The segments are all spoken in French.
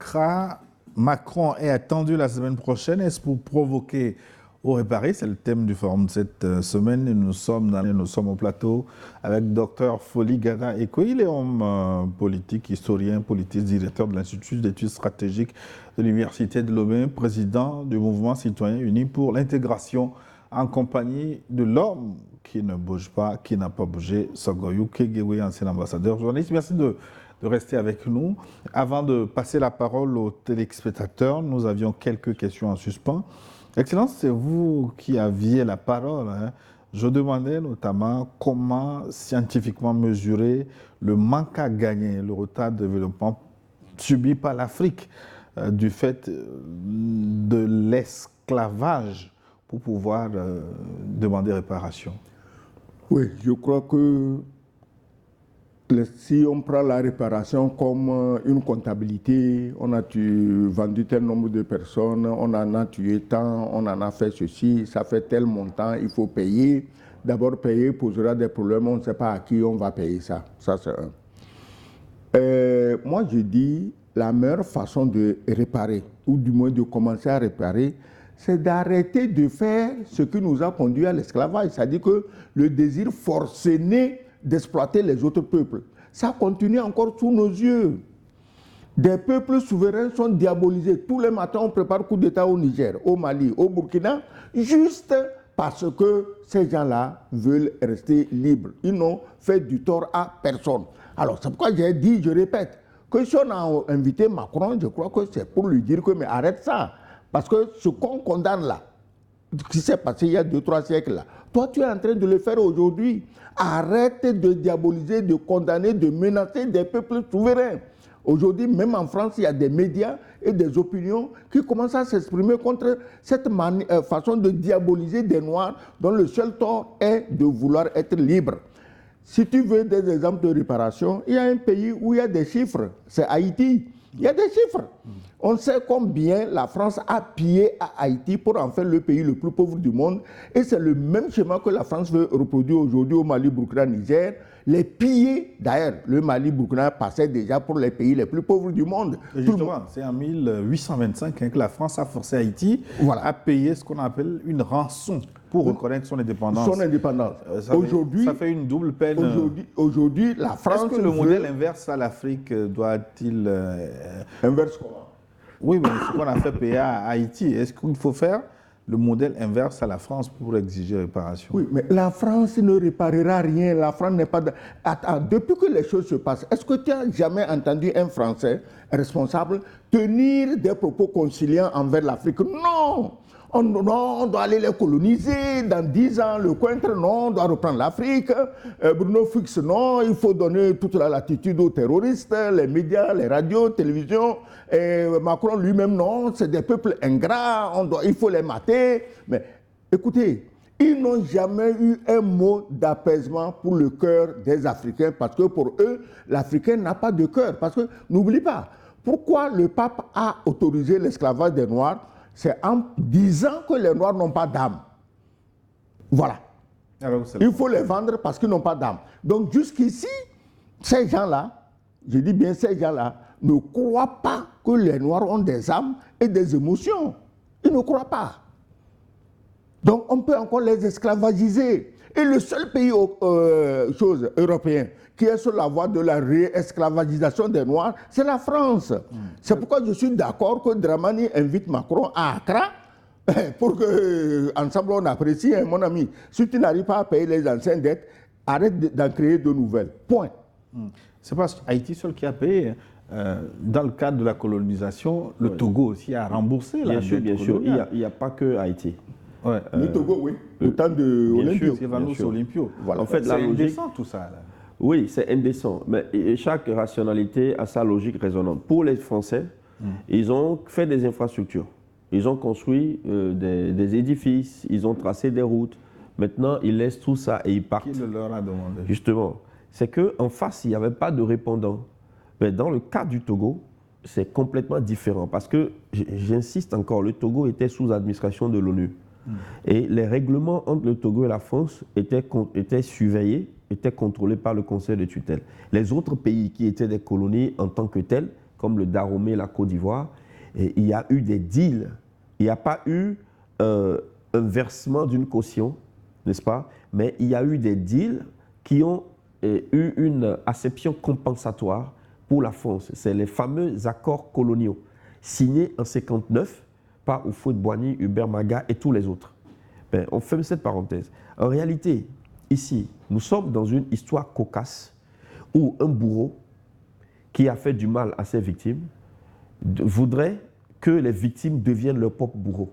Accra, Macron est attendu la semaine prochaine. Est-ce pour provoquer ou réparer? C'est le thème du forum de cette semaine. Nous sommes au plateau avec Dr Foli Gana Eko. Il est homme politique, historien, politiste, directeur de l'Institut d'études stratégiques de l'Université de Lomé, président du mouvement citoyen uni pour l'intégration en compagnie de l'homme qui ne bouge pas, qui n'a pas bougé, Sogoyou Kegewe, ancien ambassadeur journaliste. Merci de rester avec nous. Avant de passer la parole aux téléspectateurs, nous avions quelques questions en suspens. Excellence, c'est vous qui aviez la parole. Je demandais notamment comment scientifiquement mesurer le manque à gagner, le retard de développement subi par l'Afrique du fait de l'esclavage pour pouvoir demander réparation. Oui, je crois que si on prend la réparation comme une comptabilité, on a vendu tel nombre de personnes, on en a tué tant, on en a fait ceci, ça fait tel montant, il faut payer. D'abord, payer posera des problèmes, on ne sait pas à qui on va payer ça. Ça, c'est un. Moi, je dis, la meilleure façon de réparer, ou du moins de commencer à réparer, c'est d'arrêter de faire ce qui nous a conduit à l'esclavage. C'est-à-dire que le désir forcené d'exploiter les autres peuples. Ça continue encore sous nos yeux. Des peuples souverains sont diabolisés. Tous les matins, on prépare coup d'État au Niger, au Mali, au Burkina, juste parce que ces gens-là veulent rester libres. Ils n'ont fait du tort à personne. Alors, c'est pourquoi j'ai dit, je répète, que si on a invité Macron, je crois que c'est pour lui dire que, mais arrête ça. Parce que ce qu'on condamne là, ce qui s'est passé il y a 2-3 siècles là, toi, tu es en train de le faire aujourd'hui. Arrête de diaboliser, de condamner, de menacer des peuples souverains. Aujourd'hui, même en France, il y a des médias et des opinions qui commencent à s'exprimer contre cette façon de diaboliser des Noirs dont le seul tort est de vouloir être libre. Si tu veux des exemples de réparation, il y a un pays où il y a des chiffres, c'est Haïti. Il y a des chiffres. On sait combien la France a pillé à Haïti pour en faire le pays le plus pauvre du monde. Et c'est le même schéma que la France veut reproduire aujourd'hui au Mali, Burkina, Niger. Les pillés, d'ailleurs, le Mali, Burkina passaient déjà pour les pays les plus pauvres du monde. Et justement, c'est en 1825 que la France a forcé Haïti à payer ce qu'on appelle une rançon pour reconnaître son indépendance. Son indépendance. Aujourd'hui, ça fait une double peine. Aujourd'hui, la France. Est-ce que le modèle inverse à l'Afrique doit-il. Inverse comment? Oui, mais ce qu'on a fait payer à Haïti, est-ce qu'il faut faire le modèle inverse à la France pour exiger réparation? Oui, mais la France ne réparera rien. La France n'est pas... Attends, depuis que les choses se passent, est-ce que tu as jamais entendu un Français responsable tenir des propos conciliants envers l'Afrique? Non! Non, on doit aller les coloniser dans 10 ans. Le Cointre, non, on doit reprendre l'Afrique. Bruno Fuchs, non, il faut donner toute la latitude aux terroristes, les médias, les radios, télévisions. Et Macron lui-même, non, c'est des peuples ingrats, il faut les mater. Mais écoutez, ils n'ont jamais eu un mot d'apaisement pour le cœur des Africains, parce que pour eux, l'Africain n'a pas de cœur. Parce que, n'oublie pas, pourquoi le pape a autorisé l'esclavage des Noirs? C'est en disant que les Noirs n'ont pas d'âme. Voilà. Alors, il faut les vendre parce qu'ils n'ont pas d'âme. Donc jusqu'ici, ces gens-là, je dis bien ces gens-là, ne croient pas que les Noirs ont des âmes et des émotions. Ils ne croient pas. Donc on peut encore les esclavagiser. Et le seul pays européen qui est sur la voie de la réesclavagisation des Noirs, c'est la France. C'est pourquoi je suis d'accord que Dramani invite Macron à Accra pour qu'ensemble on apprécie, hein, mon ami. Si tu n'arrives pas à payer les anciennes dettes, arrête d'en créer de nouvelles. Point. C'est pas Haïti seul qui a payé. Dans le cadre de la colonisation, le Togo aussi a remboursé la dette. Bien sûr, il n'y a pas que Haïti. Ouais. Le Togo, oui. Le temps de Olympio. Voilà. En fait, c'est indécent tout ça. Là. Oui, c'est indécent. Mais chaque rationalité a sa logique raisonnante. Pour les Français, ils ont fait des infrastructures. Ils ont construit des édifices, ils ont tracé des routes. Maintenant, ils laissent tout ça et ils partent. Qui le leur a demandé? Justement. C'est qu'en face, il n'y avait pas de répondant. Mais dans le cas du Togo, c'est complètement différent. Parce que, j'insiste encore, le Togo était sous administration de l'ONU. Et les règlements entre le Togo et la France étaient surveillés, étaient contrôlés par le Conseil de tutelle. Les autres pays qui étaient des colonies en tant que tels comme le Dahomey, la Côte d'Ivoire, et il y a eu des deals. Il n'y a pas eu un versement d'une caution, n'est-ce pas? Mais il y a eu des deals qui ont eu une acception compensatoire pour la France. C'est les fameux accords coloniaux signés en 1959 par Houphouët-Boigny, Hubert Maga et tous les autres. Ben, on ferme cette parenthèse. En réalité, ici, nous sommes dans une histoire cocasse où un bourreau qui a fait du mal à ses victimes voudrait que les victimes deviennent leurs propres bourreaux,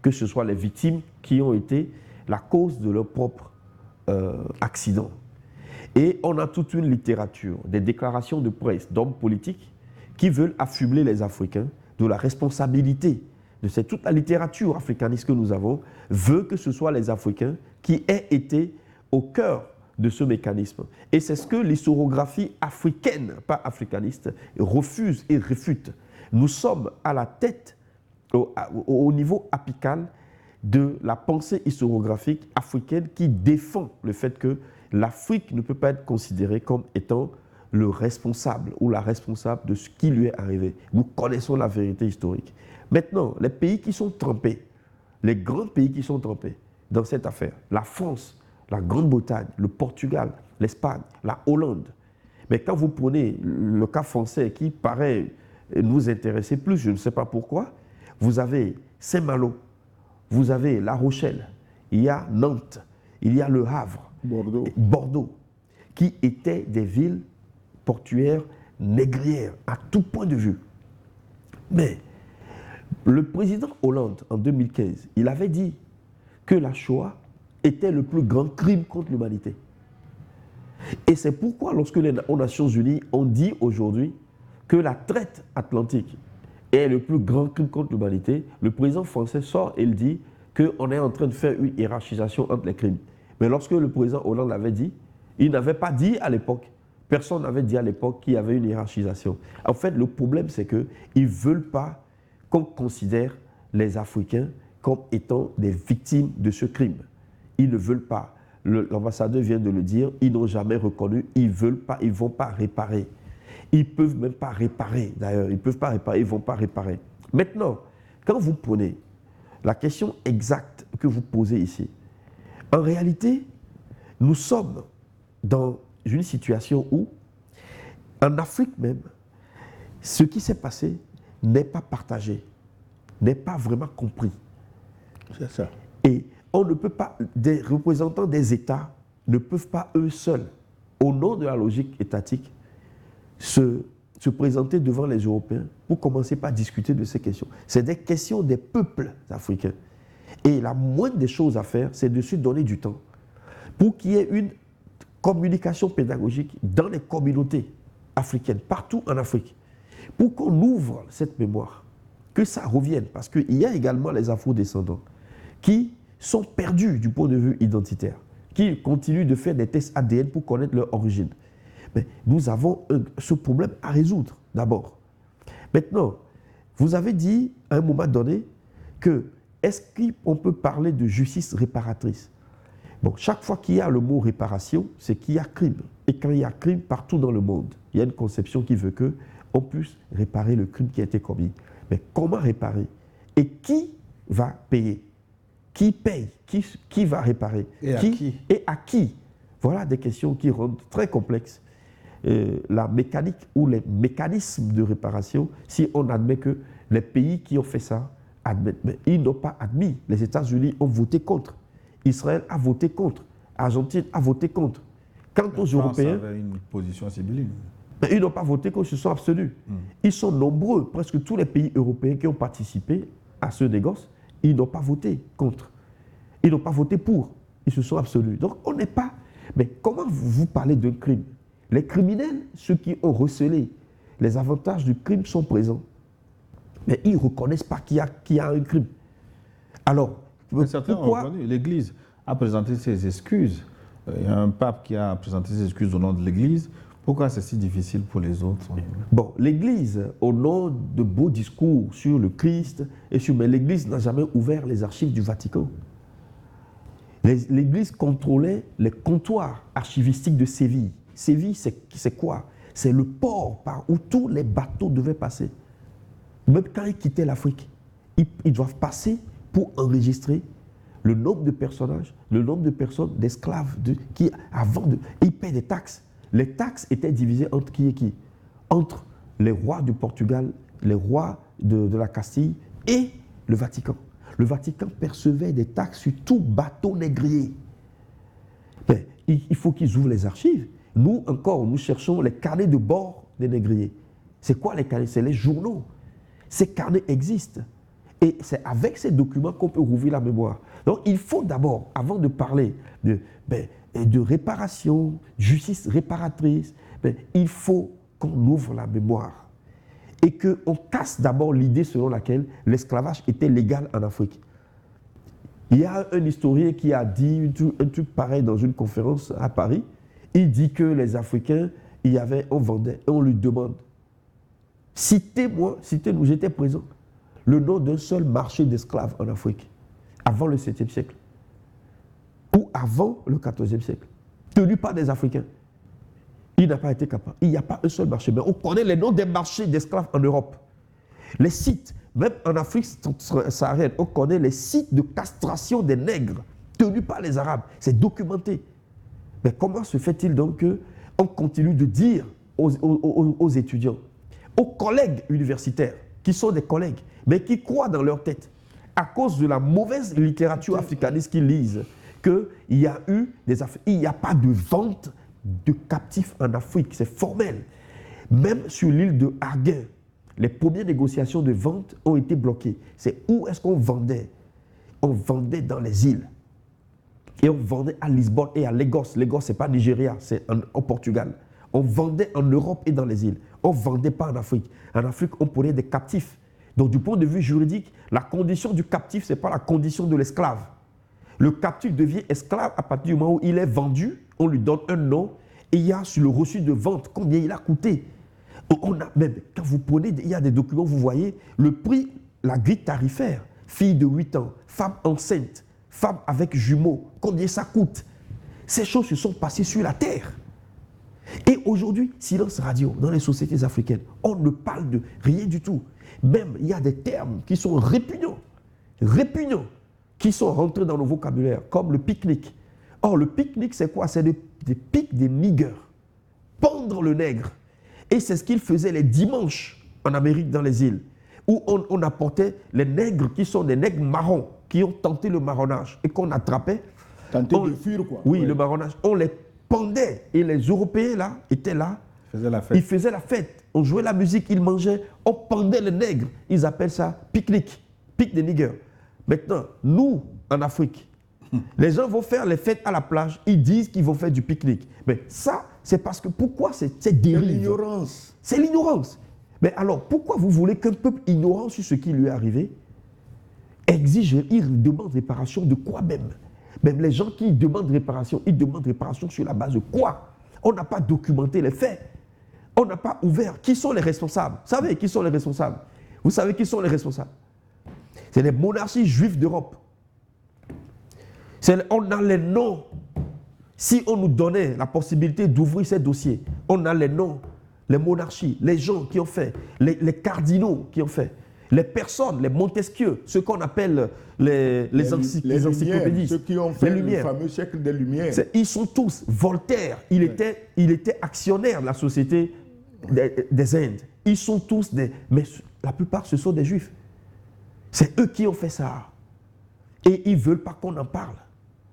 que ce soit les victimes qui ont été la cause de leur propre accident. Et on a toute une littérature, des déclarations de presse d'hommes politiques qui veulent affubler les Africains de la responsabilité. C'est toute la littérature africaniste que nous avons veut que ce soit les Africains qui aient été au cœur de ce mécanisme. Et c'est ce que l'historiographie africaine, pas africaniste, refuse et réfute. Nous sommes à la tête, au niveau apical, de la pensée historiographique africaine qui défend le fait que l'Afrique ne peut pas être considérée comme étant le responsable ou la responsable de ce qui lui est arrivé. Nous connaissons la vérité historique. Maintenant, les pays qui sont trempés, les grands pays qui sont trempés dans cette affaire, la France, la Grande-Bretagne, le Portugal, l'Espagne, la Hollande. Mais quand vous prenez le cas français qui paraît nous intéresser plus, je ne sais pas pourquoi, vous avez Saint-Malo, vous avez La Rochelle, il y a Nantes, il y a Le Havre, Bordeaux, qui étaient des villes portuaires négrières à tout point de vue. Mais le président Hollande, en 2015, il avait dit que la Shoah était le plus grand crime contre l'humanité. Et c'est pourquoi, lorsque les Nations Unies ont dit aujourd'hui que la traite atlantique est le plus grand crime contre l'humanité, le président français sort et il dit qu'on est en train de faire une hiérarchisation entre les crimes. Mais lorsque le président Hollande l'avait dit, il n'avait pas dit à l'époque, personne n'avait dit à l'époque qu'il y avait une hiérarchisation. En fait, le problème, c'est qu'ils ne veulent pas qu'on considère les Africains comme étant des victimes de ce crime. Ils ne veulent pas. L'ambassadeur vient de le dire, ils n'ont jamais reconnu, ils ne veulent pas, ils ne vont pas réparer. Ils ne peuvent même pas réparer, d'ailleurs. Ils ne peuvent pas réparer, ils ne vont pas réparer. Maintenant, quand vous prenez la question exacte que vous posez ici, en réalité, nous sommes dans une situation où, en Afrique même, ce qui s'est passé n'est pas partagé, n'est pas vraiment compris. C'est ça. Et on ne peut pas, des représentants des États ne peuvent pas eux seuls, au nom de la logique étatique, se présenter devant les Européens pour commencer par discuter de ces questions. C'est des questions des peuples africains. Et la moindre des choses à faire, c'est de se donner du temps pour qu'il y ait une communication pédagogique dans les communautés africaines, partout en Afrique, pour qu'on ouvre cette mémoire, que ça revienne, parce qu'il y a également les afro-descendants qui sont perdus du point de vue identitaire, qui continuent de faire des tests ADN pour connaître leur origine. Mais nous avons ce problème à résoudre d'abord. Maintenant, vous avez dit à un moment donné que est-ce qu'on peut parler de justice réparatrice? Bon, chaque fois qu'il y a le mot réparation, c'est qu'il y a crime. Et quand il y a crime partout dans le monde, il y a une conception qui veut qu'on puisse réparer le crime qui a été commis. Mais comment réparer? Et qui va payer? Qui paye? Qui va réparer? Et à qui? Et à qui? Voilà des questions qui rendent très complexes la mécanique ou les mécanismes de réparation si on admet que les pays qui ont fait ça admettent. Mais ils n'ont pas admis. Les États-Unis ont voté contre. Israël a voté contre. Argentine a voté contre. Quant aux Européens, avait une position sibylline. ils n'ont pas voté contre, ils se sont abstenus. Ils sont nombreux, presque tous les pays européens qui ont participé à ce négoce, ils n'ont pas voté contre. Ils n'ont pas voté pour. Ils se sont abstenus. Donc on n'est pas... Mais comment vous parlez d'un crime? Les criminels, ceux qui ont recelé les avantages du crime sont présents. Mais ils ne reconnaissent pas qu'il y a un crime. Alors, certains ont reconnu. L'Église a présenté ses excuses. Il y a un pape qui a présenté ses excuses au nom de l'Église. Pourquoi c'est si difficile pour les autres? Bon, l'Église, au nom de beaux discours sur le Christ, mais l'Église n'a jamais ouvert les archives du Vatican. L'Église contrôlait les comptoirs archivistiques de Séville. Séville, c'est quoi? c'est le port par où tous les bateaux devaient passer. Même quand ils quittaient l'Afrique, ils doivent passer pour enregistrer le nombre de personnages, le nombre de personnes, d'esclaves, ils paient des taxes. Les taxes étaient divisées entre qui et qui? Entre les rois du Portugal, les rois de la Castille et le Vatican. Le Vatican percevait des taxes sur tout bateau négrier. Mais il faut qu'ils ouvrent les archives. Nous, encore, nous cherchons les carnets de bord des négriers. C'est quoi les carnets? C'est les journaux. Ces carnets existent. Et c'est avec ces documents qu'on peut rouvrir la mémoire. Donc il faut d'abord, avant de parler de réparation, justice réparatrice, il faut qu'on ouvre la mémoire. Et qu'on casse d'abord l'idée selon laquelle l'esclavage était légal en Afrique. Il y a un historien qui a dit un truc pareil dans une conférence à Paris. Il dit que les Africains, on vendait, et on lui demande, citez-nous, j'étais présent, le nom d'un seul marché d'esclaves en Afrique, avant le 7e siècle, ou avant le 14e siècle, tenu par des Africains. Il n'a pas été capable. Il n'y a pas un seul marché. Mais on connaît les noms des marchés d'esclaves en Europe. Les sites, même en Afrique saharienne, on connaît les sites de castration des nègres tenus par les Arabes. C'est documenté. Mais comment se fait-il donc qu'on continue de dire aux étudiants, aux collègues universitaires, qui sont des collègues, mais qui croient dans leur tête, à cause de la mauvaise littérature africaniste qu'ils lisent, qu'il y a eu il n'y a pas de vente de captifs en Afrique, c'est formel. Même sur l'île de Arguin, les premières négociations de vente ont été bloquées. C'est où est-ce qu'on vendait? On vendait dans les îles. Et on vendait à Lisbonne et à Lagos. Lagos, ce n'est pas Nigeria, c'est au Portugal. On vendait en Europe et dans les îles. On ne vendait pas en Afrique. En Afrique, on prenait des captifs. Donc, du point de vue juridique, la condition du captif, ce n'est pas la condition de l'esclave. Le captif devient esclave à partir du moment où il est vendu, on lui donne un nom, et il y a sur le reçu de vente combien il a coûté. Même quand vous prenez, il y a des documents, vous voyez le prix, la grille tarifaire, fille de 8 ans, femme enceinte, femme avec jumeaux, combien ça coûte. Ces choses se sont passées sur la terre. Et aujourd'hui, silence radio, dans les sociétés africaines, on ne parle de rien du tout. Même, il y a des termes qui sont répugnants, qui sont rentrés dans nos vocabulaires, comme le pique-nique. Or, le pique-nique, c'est quoi? C'est des piques des niggers. Pendre le nègre. Et c'est ce qu'ils faisaient les dimanches en Amérique, dans les îles, où on apportait les nègres qui sont des nègres marrons, qui ont tenté le marronnage et qu'on attrapait. Tenter de fuir, quoi. Oui, le marronnage. On les pendait. Et les Européens, là, étaient là. Ils faisaient la fête. On jouait la musique, ils mangeaient. On pendait les nègres. Ils appellent ça pique-nique. Pique des niggers. Maintenant, nous, en Afrique, les gens vont faire les fêtes à la plage. Ils disent qu'ils vont faire du pique-nique. Mais ça, c'est parce que pourquoi c'est dérive? L'ignorance. C'est l'ignorance. Mais alors, pourquoi vous voulez qu'un peuple ignorant sur ce qui lui est arrivé exige, il demande réparation de quoi même? Même les gens qui demandent réparation, ils demandent réparation sur la base de quoi? On n'a pas documenté les faits. On n'a pas ouvert. Qui sont les responsables? Vous savez qui sont les responsables? Vous savez qui sont les responsables? C'est les monarchies juives d'Europe. On a les noms. Si on nous donnait la possibilité d'ouvrir ces dossiers, on a les noms, les monarchies, les gens qui ont fait, les cardinaux qui ont fait, les personnes, les Montesquieu, ceux qu'on appelle les encyclopédistes, ceux qui ont fait le fameux siècle des Lumières. Ils sont tous. Voltaire, il était actionnaire de la société des Indes. Ils sont tous mais la plupart, ce sont des Juifs. C'est eux qui ont fait ça. Et ils ne veulent pas qu'on en parle.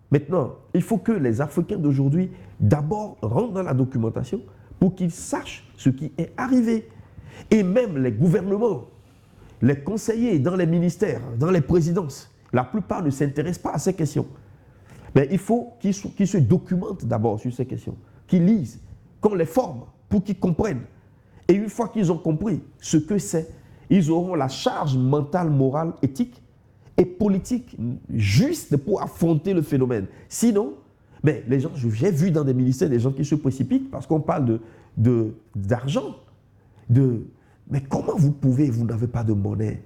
Maintenant, il faut que les Africains d'aujourd'hui, d'abord, rentrent dans la documentation pour qu'ils sachent ce qui est arrivé. Et même les gouvernements, les conseillers dans les ministères, dans les présidences, la plupart ne s'intéressent pas à ces questions. Mais il faut qu'ils se documentent d'abord sur ces questions, qu'ils lisent, qu'on les forme pour qu'ils comprennent. Et une fois qu'ils ont compris ce que c'est, ils auront la charge mentale, morale, éthique et politique juste pour affronter le phénomène. Sinon, mais les gens, j'ai vu dans des ministères des gens qui se précipitent parce qu'on parle d'argent. Mais comment vous n'avez pas de monnaie,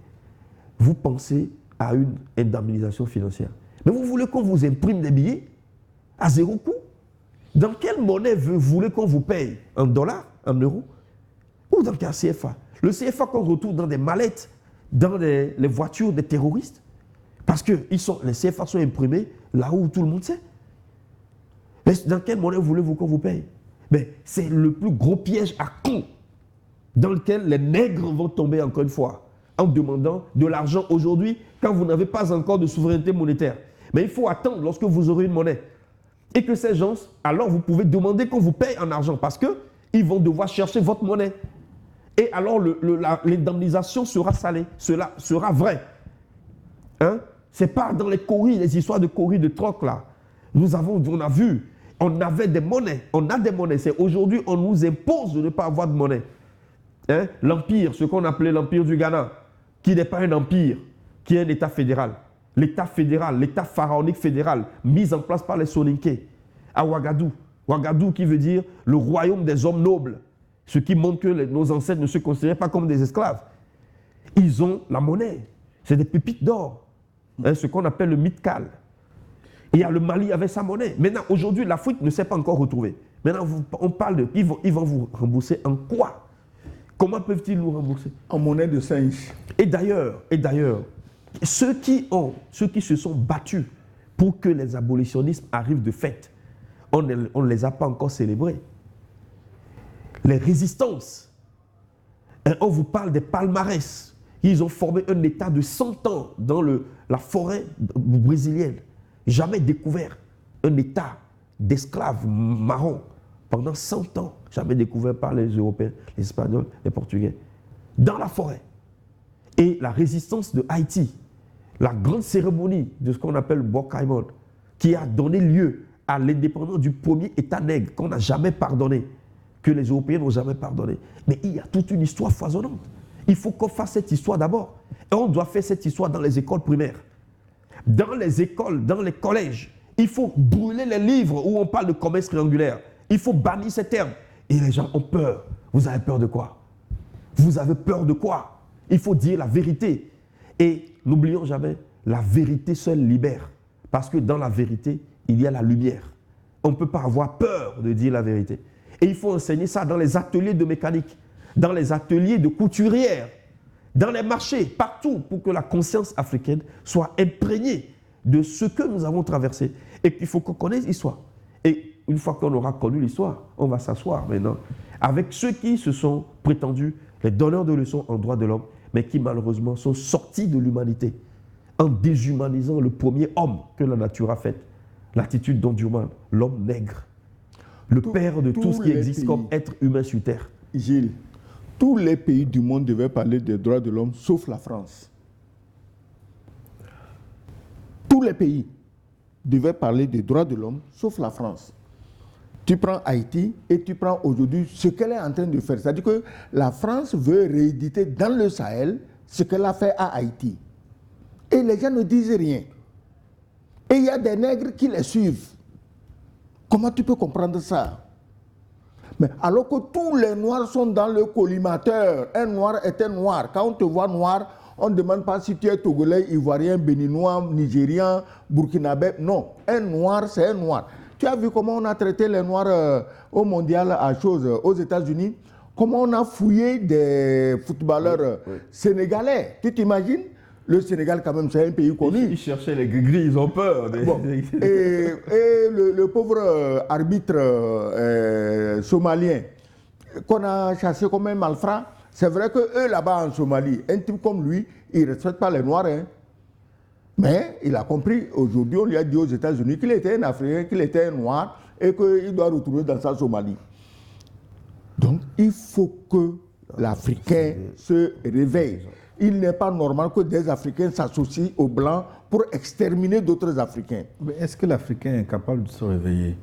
vous pensez à une indemnisation financière? Mais vous voulez qu'on vous imprime des billets à zéro coût? Dans quelle monnaie vous voulez qu'on vous paye? En dollars? en euros ou dans le cas CFA. Le CFA qu'on retrouve dans des mallettes, dans les voitures des terroristes, parce que les CFA sont imprimés là où tout le monde sait. Mais dans quelle monnaie voulez-vous qu'on vous paye? Mais c'est le plus gros piège à con dans lequel les nègres vont tomber encore une fois en demandant de l'argent aujourd'hui quand vous n'avez pas encore de souveraineté monétaire. Mais il faut attendre lorsque vous aurez une monnaie. Et que ces gens, alors vous pouvez demander qu'on vous paye en argent parce qu'ils vont devoir chercher votre monnaie. Et alors l'indemnisation sera salée, cela sera vrai. Hein? C'est pas dans les courriers, les histoires de courriers de troc là. On a vu, on avait des monnaies, on a des monnaies. C'est aujourd'hui, on nous impose de ne pas avoir de monnaie. Hein? L'empire, ce qu'on appelait l'empire du Ghana, qui n'est pas un empire, qui est un État fédéral. L'État fédéral, l'État pharaonique fédéral, mis en place par les Soninké, à Ouagadougou. Ouagadougou qui veut dire le royaume des hommes nobles. Ce qui montre que nos ancêtres ne se considéraient pas comme des esclaves. Ils ont la monnaie. C'est des pépites d'or. Hein, ce qu'on appelle le Mitkal. Et il y a le Mali avec sa monnaie. Maintenant, aujourd'hui, l'Afrique ne s'est pas encore retrouvée. Maintenant, on parle de... Ils vont vous rembourser en quoi? Comment peuvent-ils nous rembourser? En monnaie de singe. Et d'ailleurs, ceux qui se sont battus pour que les abolitionnismes arrivent de fait, on ne les a pas encore célébrés. Les résistances, on vous parle des palmarès. Ils ont formé un État de 100 ans dans la forêt brésilienne. Jamais découvert un État d'esclaves marrons pendant 100 ans. Jamais découvert par les Européens, les Espagnols, les Portugais. Dans la forêt. Et la résistance de Haïti, la grande cérémonie de ce qu'on appelle le Bocaïmon, qui a donné lieu à l'indépendance du premier État nègre qu'on n'a jamais pardonné, que les Européens n'ont jamais pardonné. Mais il y a toute une histoire foisonnante. Il faut qu'on fasse cette histoire d'abord. Et on doit faire cette histoire dans les écoles primaires. Dans les écoles, dans les collèges, il faut brûler les livres où on parle de commerce triangulaire. Il faut bannir ces termes. Et les gens ont peur. Vous avez peur de quoi? Vous avez peur de quoi? Il faut dire la vérité. Et n'oublions jamais, la vérité seule libère. Parce que dans la vérité, il y a la lumière. On ne peut pas avoir peur de dire la vérité. Et il faut enseigner ça dans les ateliers de mécanique, dans les ateliers de couturière, dans les marchés, partout, pour que la conscience africaine soit imprégnée de ce que nous avons traversé. Et qu'il faut qu'on connaisse l'histoire. Et une fois qu'on aura connu l'histoire, on va s'asseoir maintenant avec ceux qui se sont prétendus les donneurs de leçons en droit de l'homme, mais qui malheureusement sont sortis de l'humanité en déshumanisant le premier homme que la nature a fait, l'attitude d'Ondurman, l'homme nègre, le père de tout ce qui existe comme être humain sur terre. Gilles, tous les pays du monde devaient parler des droits de l'homme, sauf la France. Tous les pays devaient parler des droits de l'homme, sauf la France. Tu prends Haïti et tu prends aujourd'hui ce qu'elle est en train de faire. C'est-à-dire que la France veut rééditer dans le Sahel ce qu'elle a fait à Haïti. Et les gens ne disent rien. Et il y a des nègres qui les suivent. Comment tu peux comprendre ça? Mais alors que tous les noirs sont dans le collimateur. Un noir est un noir. Quand on te voit noir, on ne demande pas si tu es togolais, ivoirien, béninois, nigérian, burkinabé. Non, un noir, c'est un noir. Tu as vu comment on a traité les noirs au mondial aux États-Unis? Comment on a fouillé des footballeurs sénégalais? Tu t'imagines? Le Sénégal, quand même, c'est un pays connu. Ils cherchaient les gris, ils ont peur. Bon. Et le pauvre arbitre somalien qu'on a chassé comme un malfrat, c'est vrai qu'eux, là-bas en Somalie, un type comme lui, il ne respecte pas les Noirs. Hein. Mais il a compris, aujourd'hui, on lui a dit aux États-Unis qu'il était un Africain, qu'il était un Noir et qu'il doit retrouver dans sa Somalie. Donc, il faut que l'Africain se réveille. Il n'est pas normal que des Africains s'associent aux Blancs pour exterminer d'autres Africains. Mais est-ce que l'Africain est capable de se réveiller?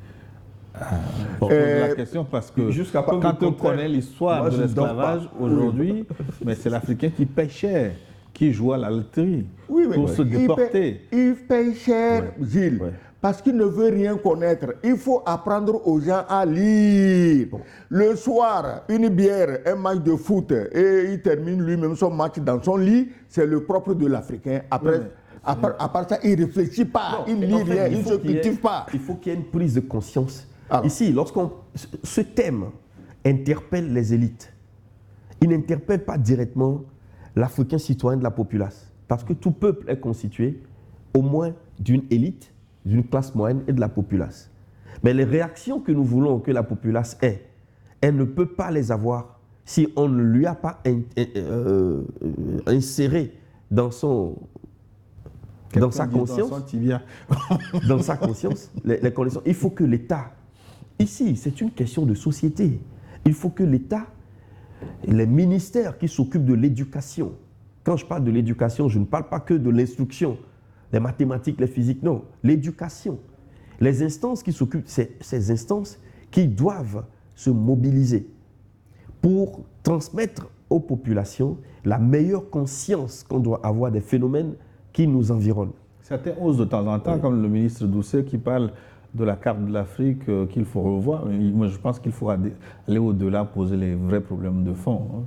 On pose la question parce que quand on connaît l'histoire de l'esclavage aujourd'hui, mais c'est l'Africain qui paye cher, qui joue à la loterie pour se déporter. Il paye cher, Gilles, parce qu'il ne veut rien connaître. Il faut apprendre aux gens à lire. Le soir, une bière, un match de foot, et il termine lui-même son match dans son lit, c'est le propre de l'Africain. Après, à part ça, il ne réfléchit pas, il ne lit rien, il ne se cultive pas. Il faut qu'il y ait une prise de conscience. Ici, ce thème interpelle les élites. Il n'interpelle pas directement l'Africain citoyen de la populace. Parce que tout peuple est constitué au moins d'une élite, d'une classe moyenne et de la populace. Mais les réactions que nous voulons que la populace ait, elle ne peut pas les avoir si on ne lui a pas inséré dans sa conscience, dans sa conscience, les conditions. Il faut que l'État, ici, c'est une question de société. Il faut que l'État, les ministères qui s'occupent de l'éducation, quand je parle de l'éducation, je ne parle pas que de l'instruction, les mathématiques, les physiques, non, l'éducation. Les instances qui s'occupent, ces instances qui doivent se mobiliser pour transmettre aux populations la meilleure conscience qu'on doit avoir des phénomènes qui nous environnent. Certains osent de temps en temps, comme le ministre Doucet qui parle de la carte de l'Afrique qu'il faut revoir. Moi, je pense qu'il faut aller au-delà, poser les vrais problèmes de fond. Hein.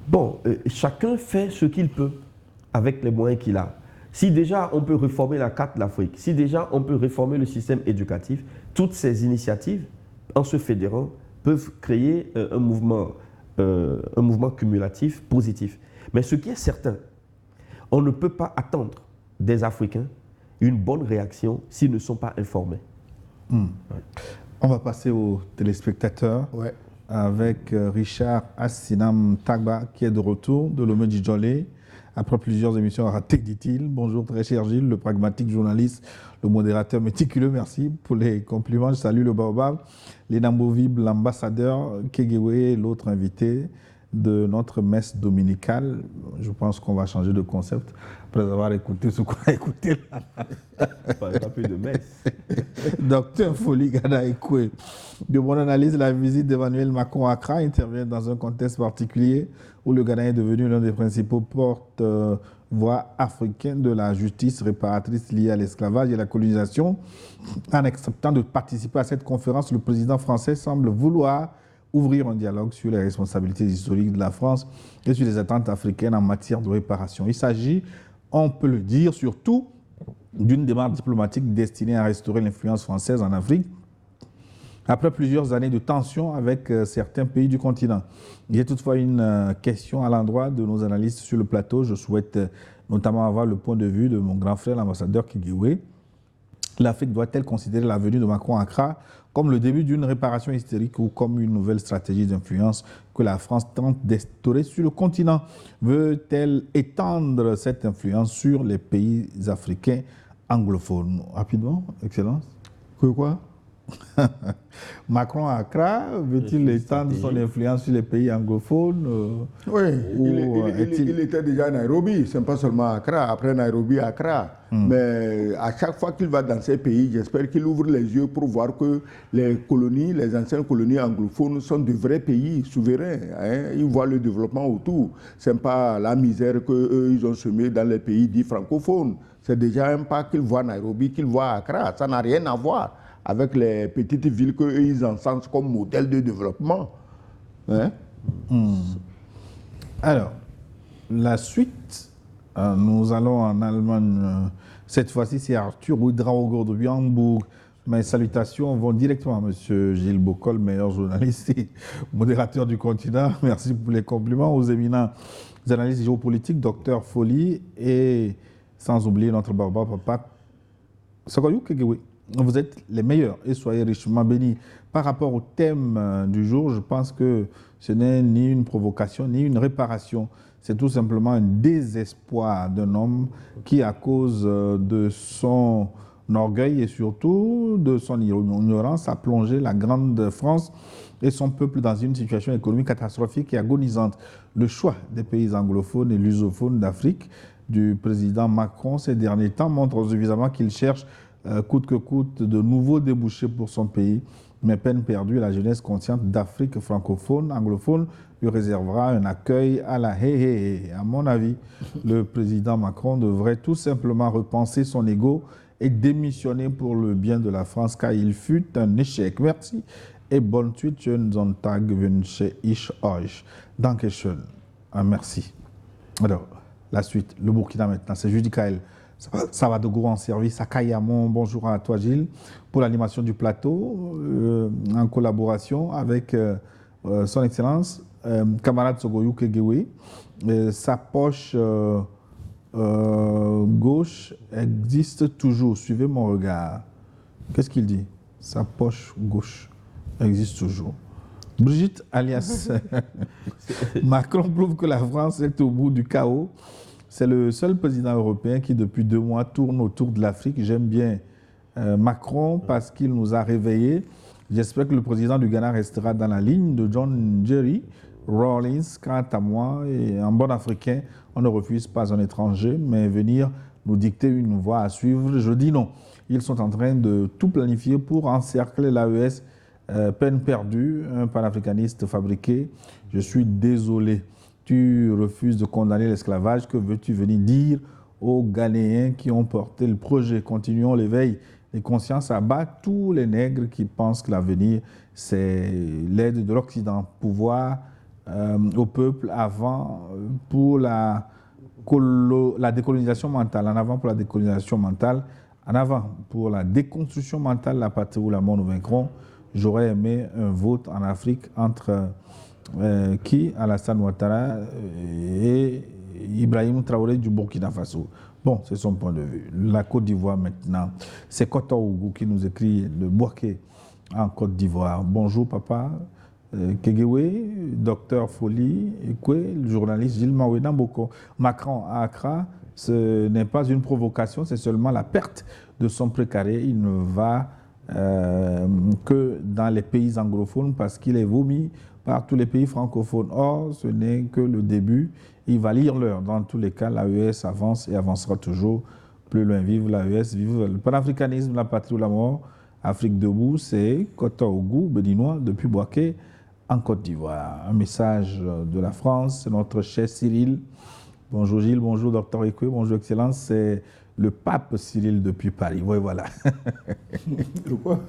Bon, chacun fait ce qu'il peut avec les moyens qu'il a. Si déjà on peut réformer la carte de l'Afrique, si déjà on peut réformer le système éducatif, toutes ces initiatives, en se fédérant, peuvent créer un mouvement cumulatif positif. Mais ce qui est certain, on ne peut pas attendre des Africains une bonne réaction s'ils ne sont pas informés. Ouais. On va passer aux téléspectateurs avec Richard Assinam Tagba qui est de retour de Lomé Djidjolé. Après plusieurs émissions ratées, dit-il. Bonjour très cher Gilles, le pragmatique journaliste, le modérateur méticuleux, merci pour les compliments. Je salue le Baobab, les Nambovibles, l'ambassadeur Kegewe, l'autre invité de notre messe dominicale. Je pense qu'on va changer de concept après avoir écouté ce qu'on a écouté là. Pas plus de messe. Docteur Foli Gada Ekwe. De mon analyse, la visite d'Emmanuel Macron à Accra intervient dans un contexte particulier où le Ghana est devenu l'un des principaux porte-voix africains de la justice réparatrice liée à l'esclavage et à la colonisation. En acceptant de participer à cette conférence, le président français semble vouloir ouvrir un dialogue sur les responsabilités historiques de la France et sur les attentes africaines en matière de réparation. Il s'agit, on peut le dire, surtout d'une démarche diplomatique destinée à restaurer l'influence française en Afrique après plusieurs années de tensions avec certains pays du continent. Il y a toutefois une question à l'endroit de nos analystes sur le plateau. Je souhaite notamment avoir le point de vue de mon grand frère, l'ambassadeur Kegewe. L'Afrique doit-elle considérer la venue de Macron à Accra comme le début d'une réparation historique ou comme une nouvelle stratégie d'influence que la France tente d'instaurer sur le continent? Veut-elle étendre cette influence sur les pays africains anglophones? Rapidement, Excellence. Quoi? Macron à Accra, veut-il étendre son influence sur les pays anglophones Oui, il était déjà à Nairobi, ce n'est pas seulement à Accra, après Nairobi à Accra. Mais à chaque fois qu'il va dans ces pays, j'espère qu'il ouvre les yeux pour voir que les colonies, les anciennes colonies anglophones sont de vrais pays souverains. Hein. Ils voient le développement autour. Ce n'est pas la misère qu'eux ils ont semée dans les pays dits francophones. C'est déjà un pas qu'ils voient à Nairobi, qu'ils voient à Accra. Ça n'a rien à voir avec les petites villes qu'ils encensent comme modèle de développement. Hein? Alors, la suite, nous allons en Allemagne. Cette fois-ci, c'est Arthur Ouedraogo de Hambourg. Mes salutations vont directement à M. Gilles Bocol, meilleur journaliste et modérateur du continent. Merci pour les compliments aux éminents analystes géopolitiques, Dr Foli, et sans oublier notre Baba Papa, Sokoyou Kegewe. Vous êtes les meilleurs et soyez richement bénis. Par rapport au thème du jour, je pense que ce n'est ni une provocation, ni une réparation. C'est tout simplement un désespoir d'un homme qui, à cause de son orgueil et surtout de son ignorance, a plongé la grande France et son peuple dans une situation économique catastrophique et agonisante. Le choix des pays anglophones et lusophones d'Afrique du président Macron ces derniers temps montre suffisamment qu'il cherche coûte que coûte de nouveaux débouchés pour son pays. Mais peine perdue, la jeunesse consciente d'Afrique francophone, anglophone, lui réservera un accueil à la hé. À mon avis, le président Macron devrait tout simplement repenser son ego et démissionner pour le bien de la France, car il fut un échec. Merci et bonne suite. Schönen Sonntag wünsche ich euch. Dankeschön. Merci. Alors, la suite, le Burkina maintenant, c'est Judy Kael. Ça va de gros en service à Kayamon. Bonjour à toi Gilles pour l'animation du plateau en collaboration avec Son Excellence, camarade Sogoyou Kegewe, sa poche gauche existe toujours. Suivez mon regard. Qu'est-ce qu'il dit? Sa poche gauche existe toujours. Brigitte, alias Macron, prouve que la France est au bout du chaos. C'est le seul président européen qui, depuis 2 mois, tourne autour de l'Afrique. J'aime bien Macron parce qu'il nous a réveillés. J'espère que le président du Ghana restera dans la ligne de John Jerry Rawlings. Quant à moi, et un bon Africain, on ne refuse pas un étranger, mais venir nous dicter une voie à suivre, je dis non. Ils sont en train de tout planifier pour encercler l'AES. Peine perdue, un panafricaniste fabriqué. Je suis désolé. Tu refuses de condamner l'esclavage. Que veux-tu venir dire aux Ghanéens qui ont porté le projet? Continuons l'éveil des consciences à bas tous les nègres qui pensent que l'avenir, c'est l'aide de l'Occident. Pouvoir au peuple avant pour la décolonisation mentale, en avant pour la décolonisation mentale, en avant pour la déconstruction mentale, la patrie ou la mort nous vaincront. J'aurais aimé un vote en Afrique entre Alassane Ouattara et Ibrahim Traoré du Burkina Faso. Bon, c'est son point de vue. La Côte d'Ivoire maintenant. C'est Koto Ougou qui nous écrit le Boaké en Côte d'Ivoire. Bonjour papa. Kegewe, docteur Folie, Ekwe, le journaliste Gilles Maoué Namboko. Macron à Accra, ce n'est pas une provocation, c'est seulement la perte de son précaré. Il ne va que dans les pays anglophones parce qu'il est vomi par tous les pays francophones. Or, ce n'est que le début. Il va lire l'heure. Dans tous les cas, l'AES avance et avancera toujours. Plus loin, vive l'AES, vive le panafricanisme, la patrie ou la mort. Afrique debout, c'est Koto Ougou, béninois, depuis Boaké, en Côte d'Ivoire. Un message de la France, c'est notre cher Cyril. Bonjour Gilles, bonjour Dr Ekwe, bonjour Excellence. C'est le pape Cyril depuis Paris. Oui, voilà. Le quoi?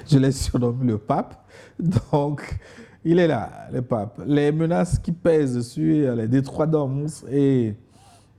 Je l'ai surnommé le pape. Donc, il est là, le pape. Les menaces qui pèsent sur les détroits d'Ormuz et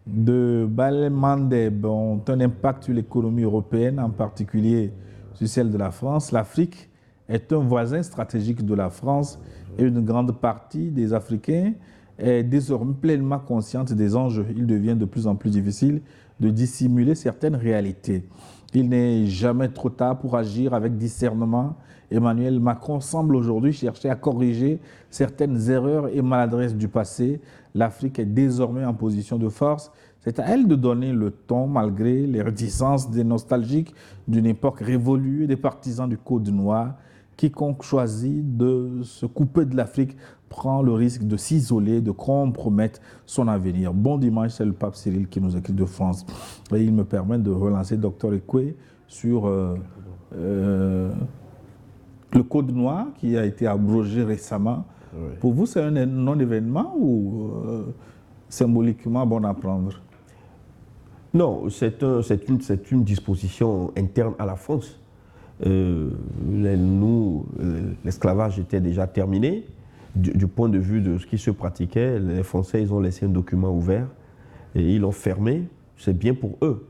de Bab-el-Mandeb ont un impact sur l'économie européenne, en particulier sur celle de la France. L'Afrique est un voisin stratégique de la France et une grande partie des Africains est désormais pleinement consciente des enjeux. Il devient de plus en plus difficile de dissimuler certaines réalités. Il n'est jamais trop tard pour agir avec discernement. Emmanuel Macron semble aujourd'hui chercher à corriger certaines erreurs et maladresses du passé. L'Afrique est désormais en position de force. C'est à elle de donner le ton malgré les réticences des nostalgiques d'une époque révolue et des partisans du Code noir. Quiconque choisit de se couper de l'Afrique prend le risque de s'isoler, de compromettre son avenir. Bon dimanche, c'est le pape Cyril qui nous écrit de France. Et il me permet de relancer Dr Ekwe sur le Code noir qui a été abrogé récemment. Oui. Pour vous, c'est un non-événement ou symboliquement bon à prendre? Non, c'est une disposition interne à la France. L'esclavage était déjà terminé. Du point de vue de ce qui se pratiquait, les Français, ils ont laissé un document ouvert et ils l'ont fermé. C'est bien pour eux.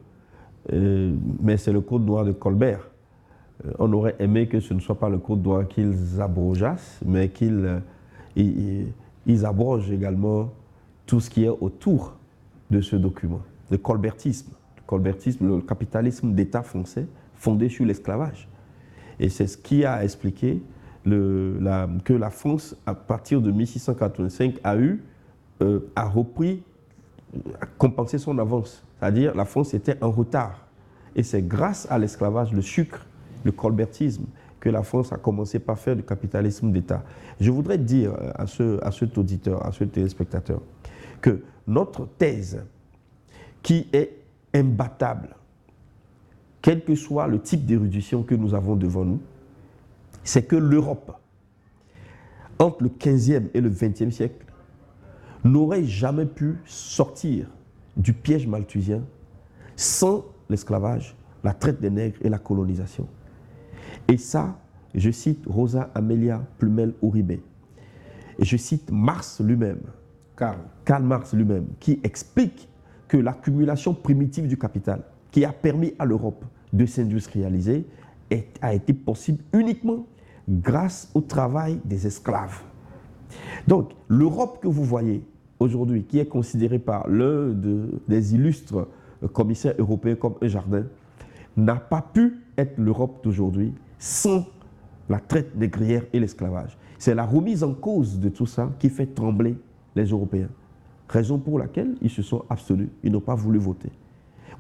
Mais c'est le Code noir de Colbert. On aurait aimé que ce ne soit pas le Code noir qu'ils abrogeassent, mais qu'ils abrogent également tout ce qui est autour de ce document. Le colbertisme, le capitalisme d'État français fondé sur l'esclavage. Et c'est ce qui a expliqué que la France, à partir de 1685, a compensé son avance. C'est-à-dire la France était en retard. Et c'est grâce à l'esclavage, le sucre, le colbertisme, que la France a commencé par faire du capitalisme d'État. Je voudrais dire à cet auditeur, à ce téléspectateur, que notre thèse, qui est imbattable, quel que soit le type d'érudition que nous avons devant nous, c'est que l'Europe, entre le 15e et le 20e siècle, n'aurait jamais pu sortir du piège malthusien sans l'esclavage, la traite des nègres et la colonisation. Et ça, je cite Rosa Amelia Plumel Uribe, et je cite Marx lui-même, Karl Marx lui-même, qui explique que l'accumulation primitive du capital qui a permis à l'Europe de s'industrialiser a été possible uniquement grâce au travail des esclaves. Donc, l'Europe que vous voyez aujourd'hui, qui est considérée par l'un des illustres commissaires européens comme un jardin, n'a pas pu être l'Europe d'aujourd'hui sans la traite négrière et l'esclavage. C'est la remise en cause de tout ça qui fait trembler les Européens. Raison pour laquelle ils se sont abstenus, ils n'ont pas voulu voter.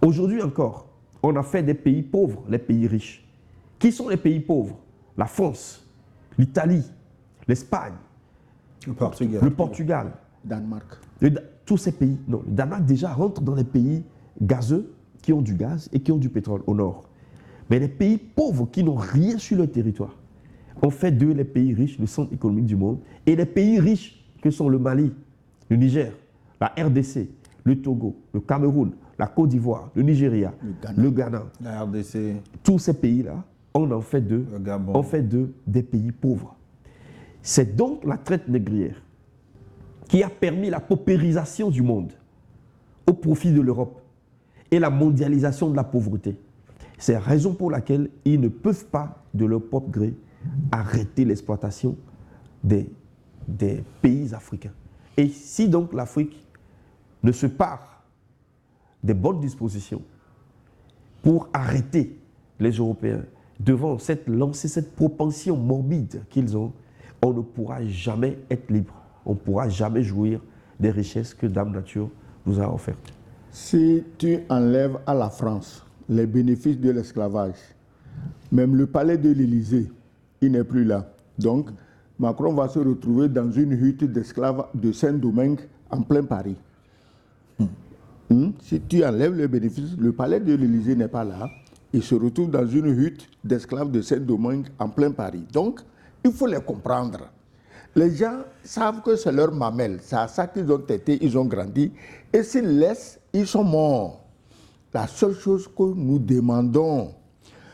Aujourd'hui encore, on a fait des pays pauvres, les pays riches. Qui sont les pays pauvres? La France, l'Italie, l'Espagne, le Portugal, Danemark. Tous ces pays. Non, le Danemark déjà rentre dans les pays gazeux qui ont du gaz et qui ont du pétrole au nord. Mais les pays pauvres qui n'ont rien sur leur territoire ont fait d'eux les pays riches, le centre économique du monde. Et les pays riches que sont le Mali, le Niger, la RDC, le Togo, le Cameroun, la Côte d'Ivoire, le Nigeria, le Ghana, la RDC, tous ces pays-là, on en fait d'eux, des pays pauvres. C'est donc la traite négrière qui a permis la paupérisation du monde au profit de l'Europe et la mondialisation de la pauvreté. C'est la raison pour laquelle ils ne peuvent pas, de leur propre gré, arrêter l'exploitation des pays africains. Et si donc l'Afrique ne se part des bonnes dispositions pour arrêter les Européens devant lancer cette propension morbide qu'ils ont, on ne pourra jamais être libre. On ne pourra jamais jouir des richesses que Dame Nature nous a offertes. Si tu enlèves à la France les bénéfices de l'esclavage, même le palais de l'Élysée, il n'est plus là. Donc, Macron va se retrouver dans une hutte d'esclaves de Saint-Domingue en plein Paris. Si tu enlèves les bénéfices, le palais de l'Élysée n'est pas là. Il se retrouve dans une hutte d'esclaves de Saint-Domingue en plein Paris. Donc, il faut les comprendre. Les gens savent que c'est leur mamelle. C'est à ça qu'ils ont été, ils ont grandi. Et s'ils laissent, ils sont morts. La seule chose que nous demandons,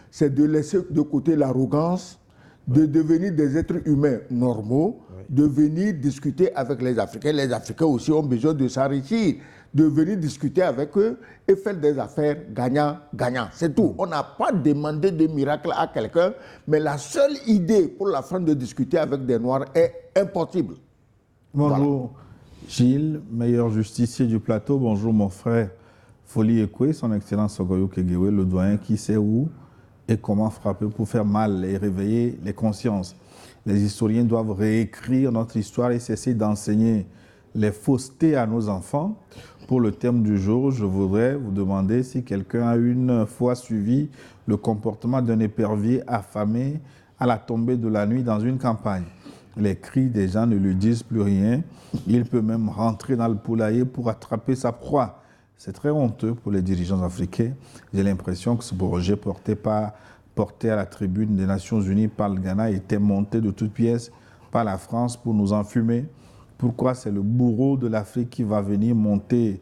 c'est de laisser de côté l'arrogance, de devenir des êtres humains normaux, de venir discuter avec les Africains. Les Africains aussi ont besoin de s'enrichir, de venir discuter avec eux et faire des affaires gagnant-gagnant. C'est tout. On n'a pas demandé de miracle à quelqu'un, mais la seule idée pour la France de discuter avec des Noirs est impossible. Bonjour voilà. Gilles, meilleur justicier du plateau. Bonjour mon frère Folie Ekwe, son excellence Ogoyo Kegewe, le doyen qui sait où et comment frapper pour faire mal et réveiller les consciences. Les historiens doivent réécrire notre histoire et cesser d'enseigner les faussetés à nos enfants. Pour le thème du jour, je voudrais vous demander si quelqu'un a une fois suivi le comportement d'un épervier affamé à la tombée de la nuit dans une campagne. Les cris des gens ne lui disent plus rien. Il peut même rentrer dans le poulailler pour attraper sa proie. C'est très honteux pour les dirigeants africains. J'ai l'impression que ce projet porté à la tribune des Nations Unies par le Ghana était monté de toutes pièces par la France pour nous enfumer. Pourquoi c'est le bourreau de l'Afrique qui va venir monter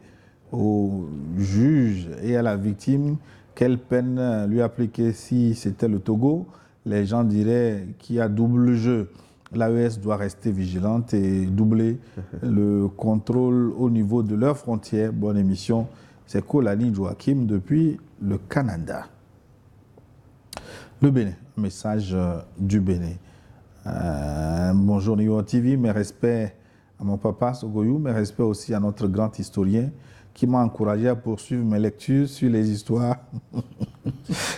au juge et à la victime? Quelle peine lui appliquer? Si c'était le Togo, les gens diraient qu'il y a double jeu. L'AES doit rester vigilante et doubler le contrôle au niveau de leurs frontières. Bonne émission. C'est Kolani Joachim depuis le Canada. Le Bénin, message du Bénin. Bonjour New TV, mes respects à mon papa Sogoyou, mes respects aussi à notre grand historien qui m'a encouragé à poursuivre mes lectures sur les histoires.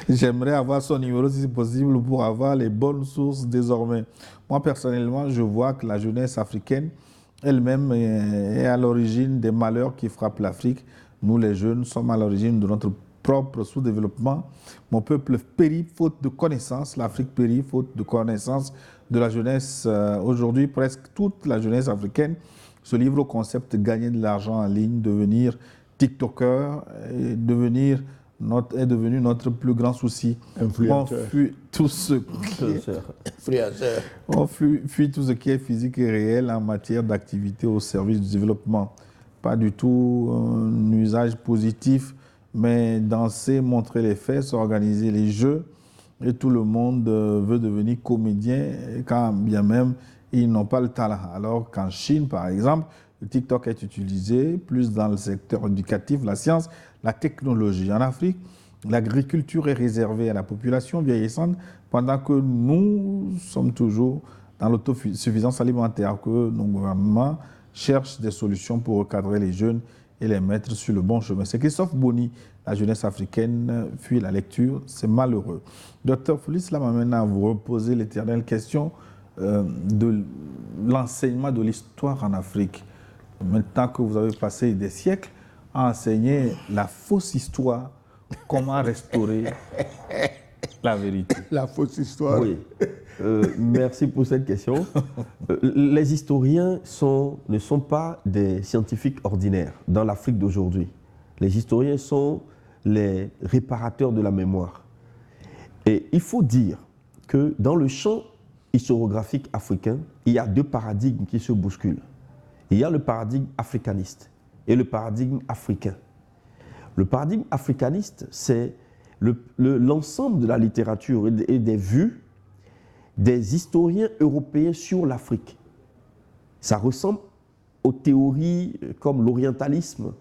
J'aimerais avoir son numéro si c'est possible pour avoir les bonnes sources désormais. Moi personnellement, je vois que la jeunesse africaine elle-même est à l'origine des malheurs qui frappent l'Afrique. Nous les jeunes sommes à l'origine de notre propre sous-développement. Mon peuple périt faute de connaissances, l'Afrique périt faute de connaissances de la jeunesse. Aujourd'hui, presque toute la jeunesse africaine se livre au concept de gagner de l'argent en ligne, devenir TikToker, et devenu notre plus grand souci. Influenceur. On fuit tout ce qui est physique et réel en matière d'activité au service du développement. Pas du tout un usage positif, mais danser, montrer les faits, s'organiser les jeux. Et tout le monde veut devenir comédien, quand bien même ils n'ont pas le talent. Alors qu'en Chine, par exemple, le TikTok est utilisé plus dans le secteur éducatif, la science, la technologie. En Afrique, l'agriculture est réservée à la population vieillissante, pendant que nous sommes toujours dans l'autosuffisance alimentaire, que nos gouvernements cherchent des solutions pour recadrer les jeunes et les mettre sur le bon chemin. C'est Christophe Boni, la jeunesse africaine fuit la lecture, c'est malheureux. Docteur Foulis, cela m'amène à vous reposer l'éternelle question de l'enseignement de l'histoire en Afrique. Maintenant que vous avez passé des siècles à enseigner la fausse histoire, comment restaurer la vérité? La fausse histoire. Oui. Merci pour cette question. Les historiens ne sont pas des scientifiques ordinaires dans l'Afrique d'aujourd'hui. Les historiens sont les réparateurs de la mémoire. Et il faut dire que dans le champ historiographique africain, il y a deux paradigmes qui se bousculent. Il y a le paradigme africaniste et le paradigme africain. Le paradigme africaniste, c'est l'ensemble de la littérature et des vues des historiens européens sur l'Afrique. Ça ressemble aux théories comme l'orientalisme,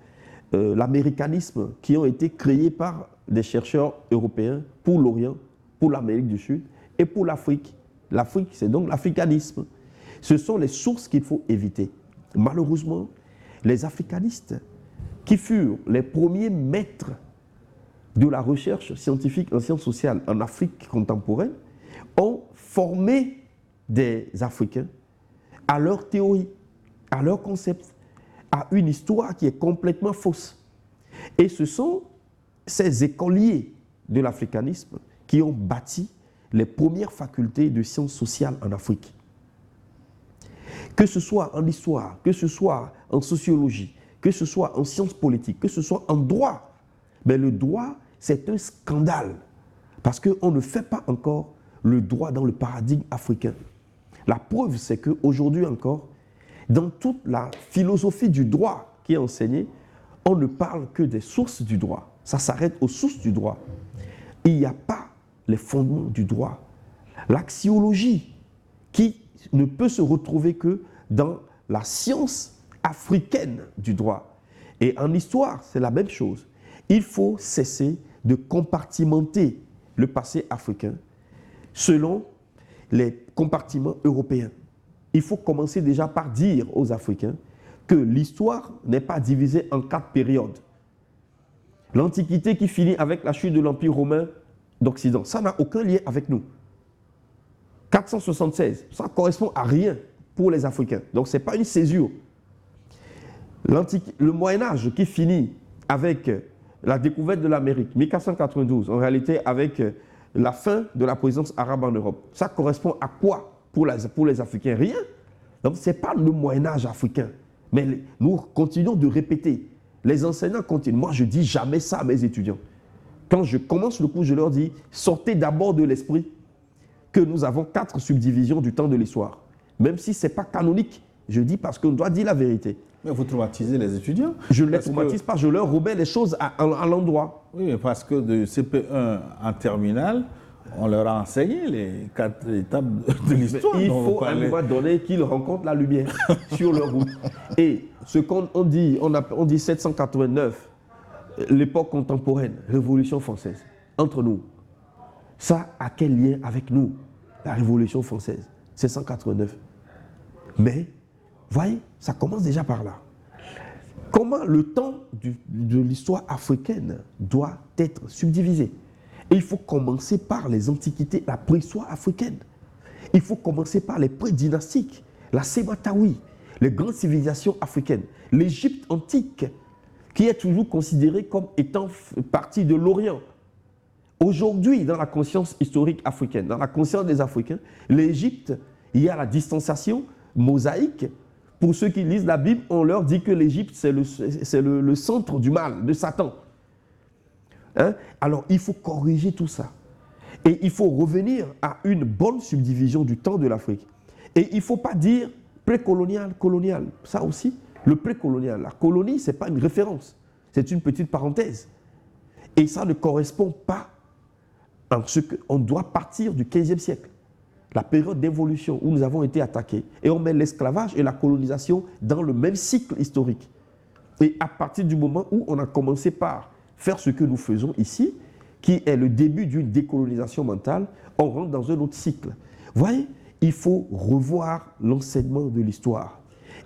l'américanisme, qui ont été créées par des chercheurs européens pour l'Orient, pour l'Amérique du Sud et pour l'Afrique. L'Afrique, c'est donc l'africanisme. Ce sont les sources qu'il faut éviter. Malheureusement, les africanistes, qui furent les premiers maîtres de la recherche scientifique en sciences sociales en Afrique contemporaine, ont formé des Africains à leur théorie, à leur concept, à une histoire qui est complètement fausse. Et ce sont ces écoliers de l'africanisme qui ont bâti les premières facultés de sciences sociales en Afrique. Que ce soit en histoire, que ce soit en sociologie, que ce soit en sciences politiques, que ce soit en droit, mais le droit, c'est un scandale parce qu'on ne fait pas encore le droit dans le paradigme africain. La preuve, c'est qu'aujourd'hui encore, dans toute la philosophie du droit qui est enseignée, on ne parle que des sources du droit. Ça s'arrête aux sources du droit. Il n'y a pas les fondements du droit. L'axiologie, qui ne peut se retrouver que dans la science africaine du droit. Et en histoire, c'est la même chose. Il faut cesser de compartimenter le passé africain selon les compartiments européens. Il faut commencer déjà par dire aux Africains que l'histoire n'est pas divisée en 4 périodes. L'Antiquité qui finit avec la chute de l'Empire romain d'Occident, ça n'a aucun lien avec nous. 476, ça ne correspond à rien pour les Africains. Donc ce n'est pas une césure. Le Moyen-Âge qui finit avec la découverte de l'Amérique, 1492, en réalité avec la fin de la présence arabe en Europe. Ça correspond à quoi pour les Africains? Rien. Donc ce n'est pas le Moyen-Âge africain. Mais nous continuons de répéter. Les enseignants continuent. Moi, je ne dis jamais ça à mes étudiants. Quand je commence le cours, je leur dis, sortez d'abord de l'esprit que nous avons 4 subdivisions du temps de l'histoire. Même si ce n'est pas canonique, je dis parce qu'on doit dire la vérité. Mais vous traumatisez les étudiétudiants. Je ne les traumatise pas, je leur remets les choses à l'endroit. Oui, parce que de CP1 en terminale, on leur a enseigné les 4 étapes de l'histoire. Il faut à un moment donné qu'ils rencontrent la lumière sur leur route. Et ce qu'on dit, on dit 789, l'époque contemporaine, Révolution française, entre nous. Ça a quel lien avec nous, la Révolution française, 789? Mais, voyez, ça commence déjà par là. Comment le temps de l'histoire africaine doit être subdivisé? Et il faut commencer par les antiquités, la préhistoire africaine. Il faut commencer par les pré-dynastiques, la Sématawi, les grandes civilisations africaines, l'Égypte antique, qui est toujours considérée comme étant partie de l'Orient. Aujourd'hui, dans la conscience historique africaine, dans la conscience des Africains, l'Égypte, il y a la distanciation mosaïque. Pour ceux qui lisent la Bible, on leur dit que l'Égypte, c'est le centre du mal, de Satan. Hein? Alors, il faut corriger tout ça. Et il faut revenir à une bonne subdivision du temps de l'Afrique. Et il ne faut pas dire précolonial, colonial. Ça aussi, le précolonial, la colonie, ce n'est pas une référence. C'est une petite parenthèse. Et ça ne correspond pas à ce qu'on doit partir du 15e siècle. La période d'évolution où nous avons été attaqués. Et on met l'esclavage et la colonisation dans le même cycle historique. Et à partir du moment où on a commencé par faire ce que nous faisons ici, qui est le début d'une décolonisation mentale, on rentre dans un autre cycle. Vous voyez, il faut revoir l'enseignement de l'histoire.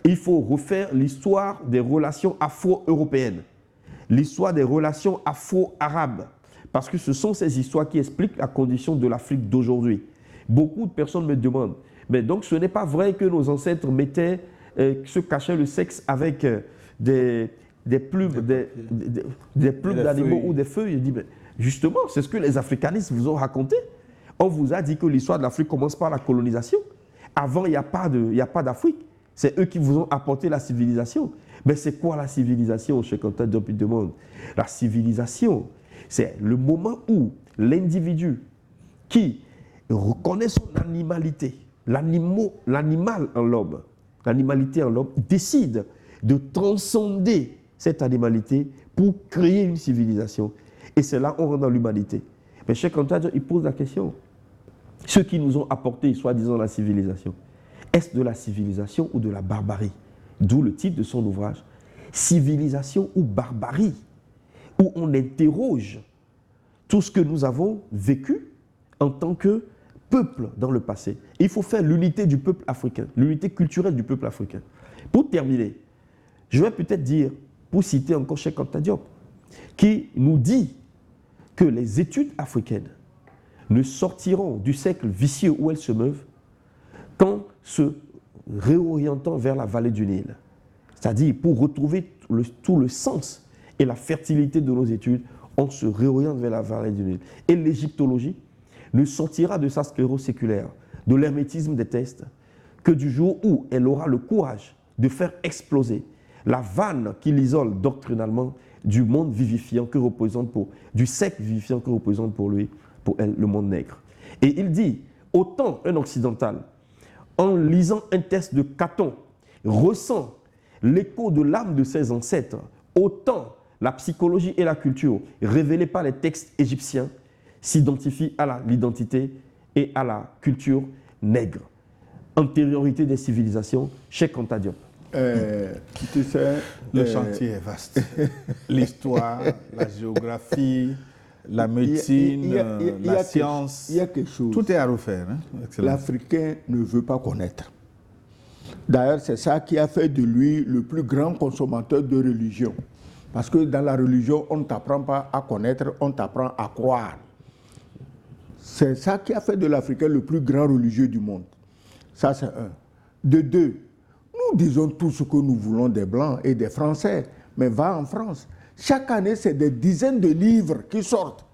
Il faut refaire l'histoire des relations afro-européennes, l'histoire des relations afro-arabes, parce que ce sont ces histoires qui expliquent la condition de l'Afrique d'aujourd'hui. Beaucoup de personnes me demandent, mais donc ce n'est pas vrai que nos ancêtres se cachaient le sexe avec des plumes d'animaux ou des feuilles. Je dis, mais justement, c'est ce que les africanistes vous ont raconté. On vous a dit que l'histoire de l'Afrique commence par la colonisation. Avant, il n'y a pas d'Afrique. C'est eux qui vous ont apporté la civilisation. Mais c'est quoi la civilisation, Cheikh Anta Diop demande? La civilisation, c'est le moment où l'individu qui reconnaît son animalité, l'animal en l'homme, l'animalité en l'homme, décide de transcender cette animalité pour créer une civilisation. Et c'est là qu'on rentre dans l'humanité. Mais Cheikh Anta Diop, il pose la question. Ceux qui nous ont apporté, soi-disant, la civilisation, est-ce de la civilisation ou de la barbarie? D'où le titre de son ouvrage, Civilisation ou barbarie, où on interroge tout ce que nous avons vécu en tant que peuple dans le passé. Il faut faire l'unité du peuple africain, l'unité culturelle du peuple africain. Pour terminer, je vais peut-être dire, pour citer encore Cheikh Anta Diop, qui nous dit que les études africaines ne sortiront du cercle vicieux où elles se meuvent qu'en se réorientant vers la vallée du Nil. C'est-à-dire, pour retrouver tout le sens et la fertilité de nos études, on se réoriente vers la vallée du Nil. Et l'égyptologie ne sortira de sa sclérose séculaire, de l'hermétisme des tests, que du jour où elle aura le courage de faire exploser la vanne qui l'isole doctrinalement du monde vivifiant que représente du secte vivifiant que représente pour elle, le monde nègre. Et il dit, autant un occidental, en lisant un texte de Caton, ressent l'écho de l'âme de ses ancêtres, autant la psychologie et la culture révélées par les textes égyptiens s'identifient à l'identité et à la culture nègre. Antériorité des civilisations, Cheikh Anta Diop. Tu sais, le chantier est vaste. L'histoire, la géographie, la médecine, la science, il y a quelque chose. Tout est à refaire. Hein? L'Africain ne veut pas connaître. D'ailleurs, c'est ça qui a fait de lui le plus grand consommateur de religion. Parce que dans la religion, on ne t'apprend pas à connaître, on t'apprend à croire. C'est ça qui a fait de l'Africain le plus grand religieux du monde. Ça, c'est un. De deux, nous disons tout ce que nous voulons des Blancs et des Français, mais va en France. Chaque année, c'est des dizaines de livres qui sortent.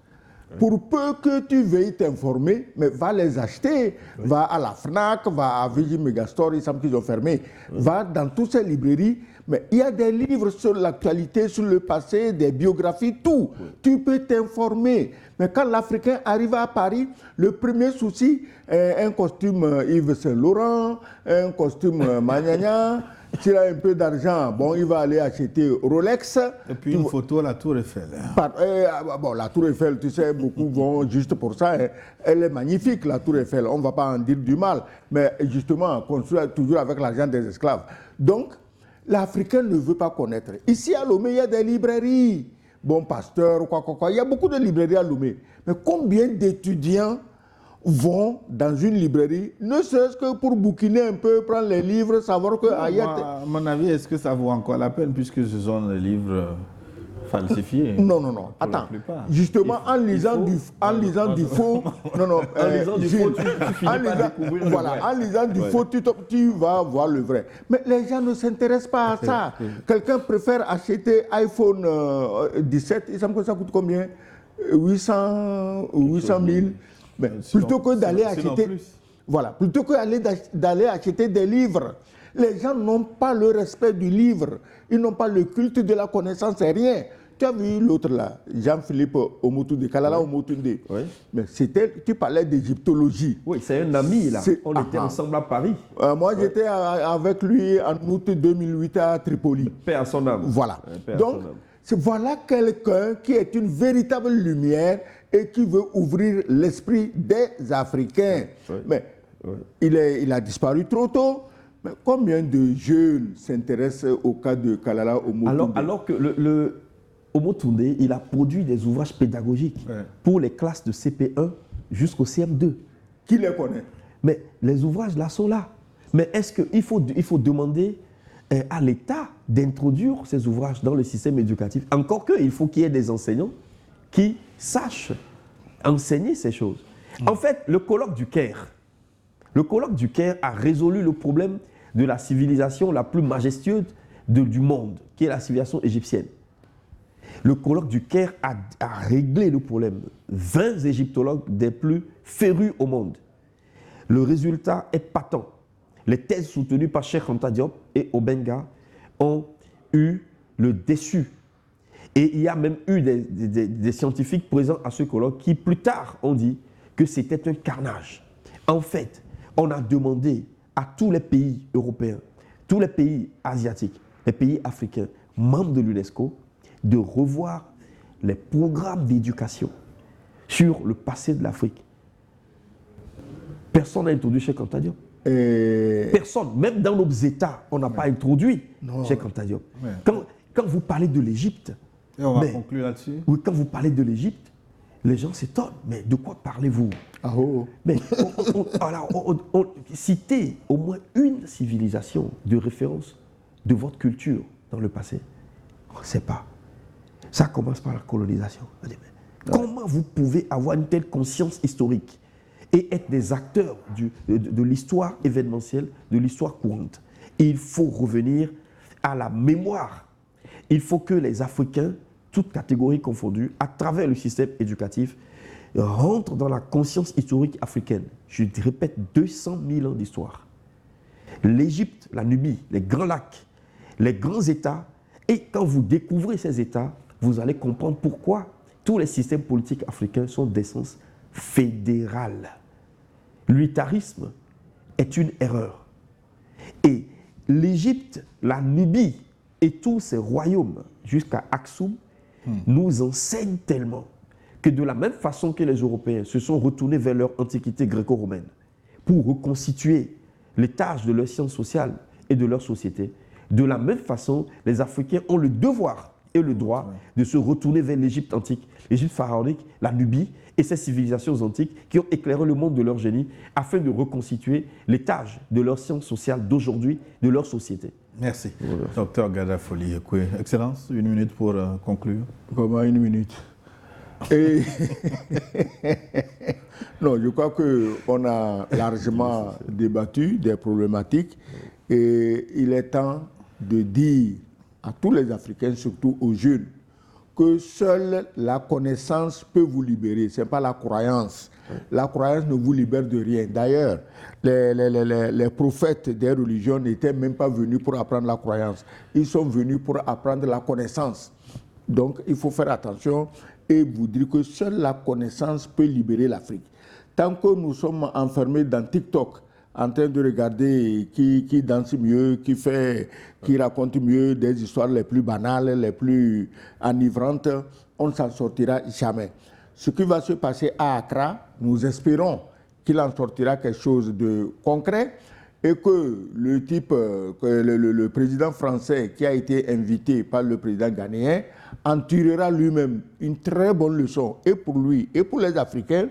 Pour peu que tu veuilles t'informer, mais va les acheter. Va à la FNAC, va à Virgin Megastore, ils savent qu'ils ont fermé. Va dans toutes ces librairies. Mais il y a des livres sur l'actualité, sur le passé, des biographies, tout. Tu peux t'informer. Mais quand l'Africain arrive à Paris, le premier souci est un costume Yves Saint Laurent, un costume Magnagna. S'il a un peu d'argent, bon, il va aller acheter Rolex. Et puis une photo à la Tour Eiffel. Bon, la Tour Eiffel, tu sais, beaucoup vont juste pour ça. Elle est magnifique, la Tour Eiffel. On ne va pas en dire du mal. Mais justement, construire toujours avec l'argent des esclaves. Donc, l'Africain ne veut pas connaître. Ici, à Lomé, il y a des librairies. Bon, Pasteur, quoi. Il y a beaucoup de librairies à Lomé. Mais combien d'étudiants vont dans une librairie, ne serait-ce que pour bouquiner un peu, prendre les livres, savoir que... À mon avis, est-ce que ça vaut encore la peine puisque ce sont des livres falsifiés? Non. Attends. Justement, en lisant du faux... En lisant du faux, tu finis par découvrir le vrai. En lisant du faux, tu vas voir le vrai. Mais les gens ne s'intéressent pas à ça. Quelqu'un préfère acheter iPhone 17, il semble que ça coûte combien? 800 000. Mais plutôt que d'aller acheter, plutôt que d'aller acheter des livres, les gens n'ont pas le respect du livre, ils n'ont pas le culte de la connaissance, c'est rien. Tu as vu l'autre là, Jean-Philippe Omotunde, Kalala Omotunde. Oui. Mais tu parlais d'égyptologie. Oui, c'est un ami là. On était ensemble à Paris. Moi, j'étais avec lui en août 2008 à Tripoli. Paix à son âme. Voilà. Donc, voilà quelqu'un qui est une véritable lumière et qui veut ouvrir l'esprit des Africains. Oui. Mais il a disparu trop tôt. Mais combien de jeunes s'intéressent au cas de Kalala Omotunde? Alors que le Omotunde, il a produit des ouvrages pédagogiques pour les classes de CP1 jusqu'au CM2. Qui les connaît? Mais les ouvrages là sont là. Mais est-ce qu'il faut demander à l'État d'introduire ces ouvrages dans le système éducatif? Encore qu'il faut qu'il y ait des enseignants qui sachent enseigner ces choses. En fait, le colloque du Caire a résolu le problème de la civilisation la plus majestueuse du monde, qui est la civilisation égyptienne. Le colloque du Caire a réglé le problème. 20 égyptologues des plus férus au monde. Le résultat est patent. Les thèses soutenues par Cheikh Anta Diop et Obenga ont eu le déçu. Et il y a même eu des scientifiques présents à ce colloque qui, plus tard, ont dit que c'était un carnage. En fait, on a demandé à tous les pays européens, tous les pays asiatiques, les pays africains, membres de l'UNESCO, de revoir les programmes d'éducation sur le passé de l'Afrique. Personne n'a introduit Cheikh Anta Diop. Personne, même dans nos États, on n'a pas introduit Cheikh Anta Diop. Ouais. Quand vous parlez de l'Égypte, et on va conclure là-dessus. Oui, quand vous parlez de l'Égypte, les gens s'étonnent. Mais de quoi parlez-vous? Mais citez au moins une civilisation de référence de votre culture dans le passé. On ne sait pas. Ça commence par la colonisation. Comment vous pouvez avoir une telle conscience historique et être des acteurs de l'histoire événementielle, de l'histoire courante? Il faut revenir à la mémoire. Il faut que les Africains, toutes catégories confondues, à travers le système éducatif, rentrent dans la conscience historique africaine. Je répète, 200 000 ans d'histoire. L'Égypte, la Nubie, les grands lacs, les grands États, et quand vous découvrez ces États, vous allez comprendre pourquoi tous les systèmes politiques africains sont d'essence fédérale. L'unitarisme est une erreur. Et l'Égypte, la Nubie et tous ces royaumes jusqu'à Aksum nous enseignent tellement que de la même façon que les Européens se sont retournés vers leur antiquité gréco-romaine pour reconstituer les tâches de leurs sciences sociales et de leur société, de la même façon, les Africains ont le devoir et le droit de se retourner vers l'Égypte antique, l'Égypte pharaonique, la Nubie et ces civilisations antiques qui ont éclairé le monde de leur génie afin de reconstituer les tâches de leurs sciences sociales d'aujourd'hui, de leur société. Merci. Docteur Gada Folie Ekwe. Excellence, 1 minute pour conclure. Comment 1 minute? Non, je crois qu'on a largement débattu des problématiques et il est temps de dire à tous les Africains, surtout aux jeunes, que seule la connaissance peut vous libérer, ce n'est pas la croyance. La croyance ne vous libère de rien. D'ailleurs, les prophètes des religions n'étaient même pas venus pour apprendre la croyance. Ils sont venus pour apprendre la connaissance. Donc, il faut faire attention et vous dire que seule la connaissance peut libérer l'Afrique. Tant que nous sommes enfermés dans TikTok, en train de regarder qui danse mieux, qui raconte mieux des histoires les plus banales, les plus enivrantes, on ne s'en sortira jamais. Ce qui va se passer à Accra, nous espérons qu'il en sortira quelque chose de concret et que le type, le président français qui a été invité par le président ghanéen en tirera lui-même une très bonne leçon, et pour lui et pour les Africains.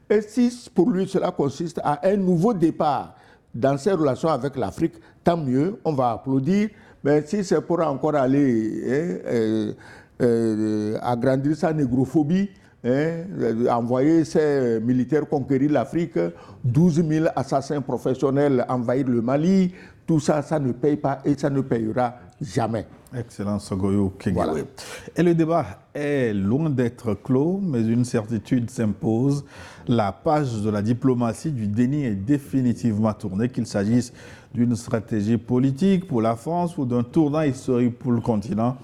Et si pour lui cela consiste à un nouveau départ dans ses relations avec l'Afrique, tant mieux, on va applaudir. Mais si c'est pour encore aller agrandir sa négrophobie, envoyer ses militaires conquérir l'Afrique, 12 000 assassins professionnels envahir le Mali, tout ça, ça ne paye pas et ça ne payera jamais. Excellent, Sogoyo Kegwe. Voilà. Et le débat est loin d'être clos, mais une certitude s'impose. La page de la diplomatie du déni est définitivement tournée, qu'il s'agisse d'une stratégie politique pour la France ou d'un tournant historique pour le continent.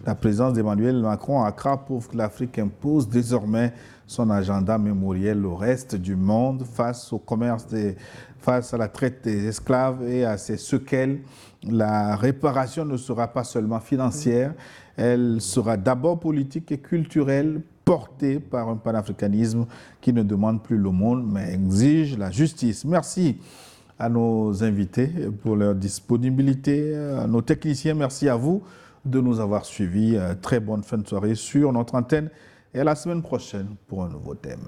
La présence d'Emmanuel Macron à Accra prouve que l'Afrique impose désormais son agenda mémoriel au reste du monde face au commerce, face à la traite des esclaves et à ses séquelles. La réparation ne sera pas seulement financière, elle sera d'abord politique et culturelle, portée par un panafricanisme qui ne demande plus l'aumône, mais exige la justice. Merci à nos invités pour leur disponibilité, à nos techniciens, merci à vous de nous avoir suivis. Très bonne fin de soirée sur notre antenne et à la semaine prochaine pour un nouveau thème.